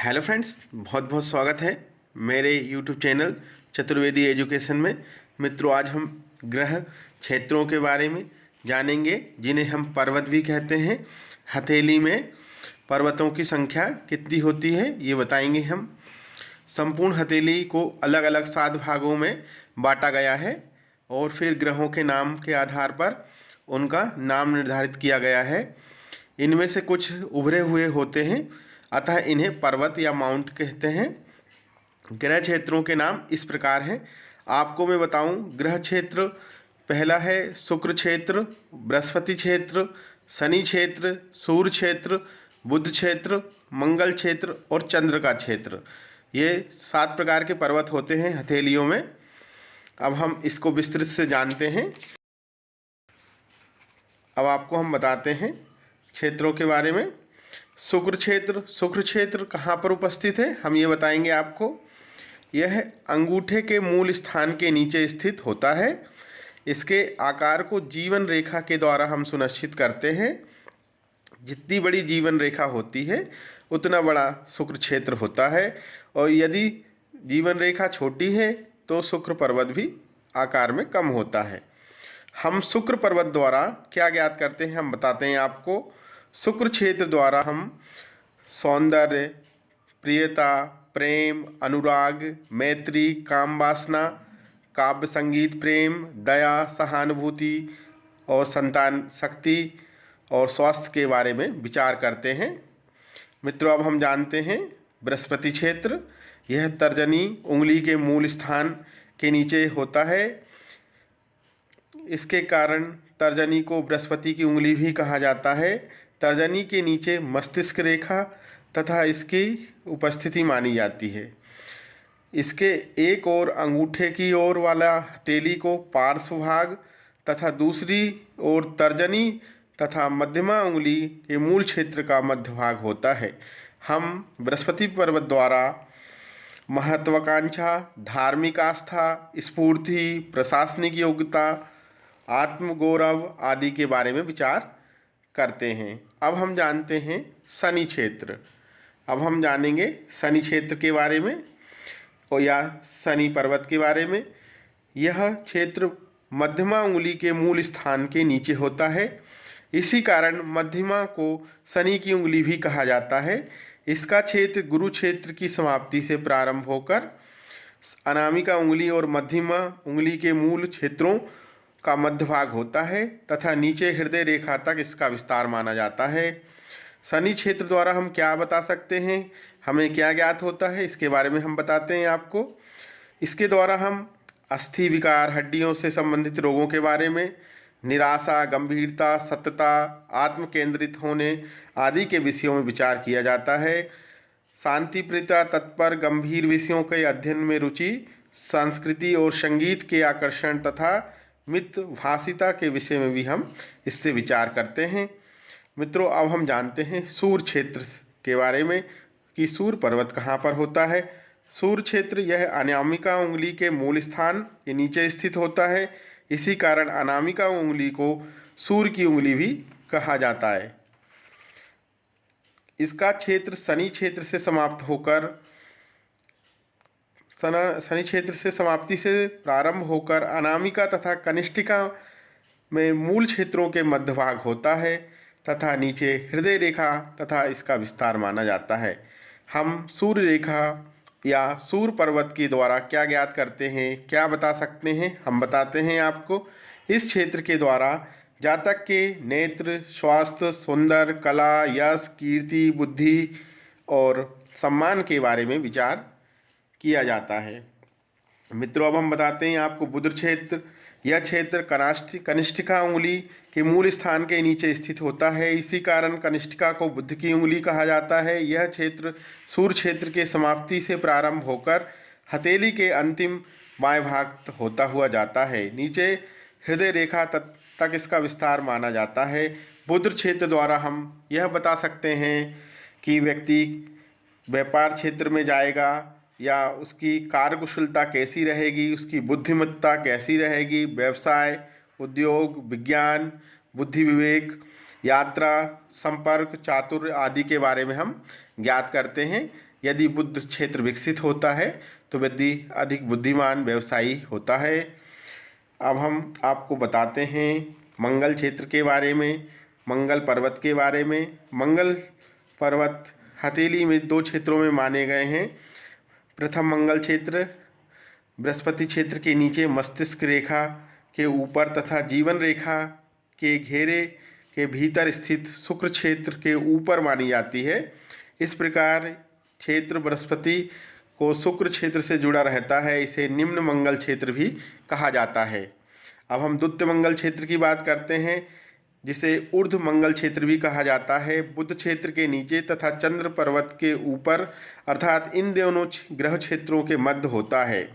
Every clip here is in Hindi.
हेलो फ्रेंड्स, बहुत बहुत स्वागत है मेरे यूट्यूब चैनल चतुर्वेदी एजुकेशन में। मित्रों, आज हम ग्रह क्षेत्रों के बारे में जानेंगे, जिन्हें हम पर्वत भी कहते हैं। हथेली में पर्वतों की संख्या कितनी होती है ये बताएंगे हम। संपूर्ण हथेली को अलग अलग 7 भागों में बांटा गया है और फिर ग्रहों के नाम के आधार पर उनका नाम निर्धारित किया गया है। इनमें से कुछ उभरे हुए होते हैं, अतः इन्हें पर्वत या माउंट कहते हैं। ग्रह क्षेत्रों के नाम इस प्रकार हैं। आपको मैं बताऊं, ग्रह क्षेत्र पहला है शुक्र क्षेत्र, बृहस्पति क्षेत्र, शनि क्षेत्र, सूर्य क्षेत्र, बुध क्षेत्र, मंगल क्षेत्र और चंद्र का क्षेत्र। ये 7 प्रकार के पर्वत होते हैं हथेलियों में। अब हम इसको विस्तृत से जानते हैं। अब आपको हम बताते हैं क्षेत्रों के बारे में। शुक्र क्षेत्र कहाँ पर उपस्थित है हम ये बताएंगे आपको। यह अंगूठे के मूल स्थान के नीचे स्थित होता है। इसके आकार को जीवन रेखा के द्वारा हम सुनिश्चित करते हैं। जितनी बड़ी जीवन रेखा होती है उतना बड़ा शुक्र क्षेत्र होता है, और यदि जीवन रेखा छोटी है तो शुक्र पर्वत भी आकार में कम होता है। हम शुक्र पर्वत द्वारा क्या ज्ञात करते हैं हम बताते हैं आपको। शुक्र क्षेत्र द्वारा हम सौंदर्य, प्रियता, प्रेम, अनुराग, मैत्री, काम वासना, काव्य संगीत प्रेम, दया, सहानुभूति और संतान शक्ति और स्वास्थ्य के बारे में विचार करते हैं। मित्रों, अब हम जानते हैं बृहस्पति क्षेत्र। यह तर्जनी उंगली के मूल स्थान के नीचे होता है। इसके कारण तर्जनी को बृहस्पति की उंगली भी कहा जाता है। तर्जनी के नीचे मस्तिष्क रेखा तथा इसकी उपस्थिति मानी जाती है। इसके एक और अंगूठे की ओर वाला हथेली को पार्श्व भाग तथा दूसरी ओर तर्जनी तथा मध्यमा उंगली के मूल क्षेत्र का मध्य भाग होता है। हम बृहस्पति पर्वत द्वारा महत्वाकांक्षा, धार्मिक आस्था, स्फूर्ति, प्रशासनिक योग्यता, आत्मगौरव आदि के बारे में विचार करते हैं। अब हम जानते हैं शनि क्षेत्र। अब हम जानेंगे शनि क्षेत्र के बारे में और या शनि पर्वत के बारे में। यह क्षेत्र मध्यमा उंगली के मूल स्थान के नीचे होता है। इसी कारण मध्यमा को शनि की उंगली भी कहा जाता है। इसका क्षेत्र गुरु क्षेत्र की समाप्ति से प्रारंभ होकर अनामिका उंगली और मध्यमा उंगली के मूल क्षेत्रों का मध्य भाग होता है तथा नीचे हृदय रेखा तक इसका विस्तार माना जाता है। शनि क्षेत्र द्वारा हम क्या बता सकते हैं, हमें क्या ज्ञात होता है, इसके बारे में हम बताते हैं आपको। इसके द्वारा हम अस्थि विकार, हड्डियों से संबंधित रोगों के बारे में, निराशा, गंभीरता, सत्यता, आत्म केंद्रित होने आदि के विषयों में विचार किया जाता है। शांति प्रियता, तत्पर, गंभीर विषयों के अध्ययन में रुचि, संस्कृति और संगीत के आकर्षण तथा मितभाषिता के विषय में भी हम इससे विचार करते हैं। मित्रों, अब हम जानते हैं सूर्य क्षेत्र के बारे में कि सूर्य पर्वत कहाँ पर होता है। सूर्य क्षेत्र यह अनामिका उंगली के मूल स्थान के नीचे स्थित होता है। इसी कारण अनामिका उंगली को सूर्य की उंगली भी कहा जाता है। इसका क्षेत्र शनि क्षेत्र से समाप्त होकर शनि क्षेत्र से समाप्ति से प्रारंभ होकर अनामिका तथा कनिष्ठिका में मूल क्षेत्रों के मध्य भाग होता है तथा नीचे हृदय रेखा तथा इसका विस्तार माना जाता है। हम सूर्य रेखा या सूर्य पर्वत के द्वारा क्या ज्ञात करते हैं, क्या बता सकते हैं, हम बताते हैं आपको। इस क्षेत्र के द्वारा जातक के नेत्र, स्वास्थ्य, सुंदर, कला, यश, कीर्ति, बुद्धि और सम्मान के बारे में विचार किया जाता है। मित्रों, अब हम बताते हैं आपको बुध क्षेत्र। यह क्षेत्र कनिष्ठिका उंगली के मूल स्थान के नीचे स्थित होता है। इसी कारण कनिष्ठिका को बुध की उंगली कहा जाता है। यह क्षेत्र सूर्य क्षेत्र के समाप्ति से प्रारंभ होकर हथेली के अंतिम बाएं भाग होता हुआ जाता है। नीचे हृदय रेखा तक इसका विस्तार माना जाता है। बुध क्षेत्र द्वारा हम यह बता सकते हैं कि व्यक्ति व्यापार क्षेत्र में जाएगा या उसकी कार्यकुशलता कैसी रहेगी, उसकी बुद्धिमत्ता कैसी रहेगी, व्यवसाय, उद्योग, विज्ञान, बुद्धि विवेक, यात्रा, संपर्क, चातुर्य आदि के बारे में हम ज्ञात करते हैं। यदि बुध क्षेत्र विकसित होता है तो व्यक्ति अधिक बुद्धिमान व्यवसायी होता है। अब हम आपको बताते हैं मंगल क्षेत्र के बारे में, मंगल पर्वत के बारे में। मंगल पर्वत हथेली में 2 क्षेत्रों में माने गए हैं। प्रथम मंगल क्षेत्र बृहस्पति क्षेत्र के नीचे मस्तिष्क रेखा के ऊपर तथा जीवन रेखा के घेरे के भीतर स्थित शुक्र क्षेत्र के ऊपर मानी जाती है। इस प्रकार क्षेत्र बृहस्पति को शुक्र क्षेत्र से जुड़ा रहता है, इसे निम्न मंगल क्षेत्र भी कहा जाता है। अब हम द्वितीय मंगल क्षेत्र की बात करते हैं, जिसे ऊर्ध्व मंगल क्षेत्र भी कहा जाता है। बुध क्षेत्र के नीचे तथा चंद्र पर्वत के ऊपर, अर्थात इन दोनों ग्रह क्षेत्रों के मध्य होता है।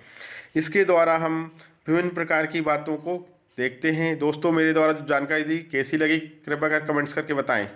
इसके द्वारा हम विभिन्न प्रकार की बातों को देखते हैं। दोस्तों, मेरे द्वारा जो जानकारी दी कैसी लगी कृपया कर कमेंट्स करके बताएं।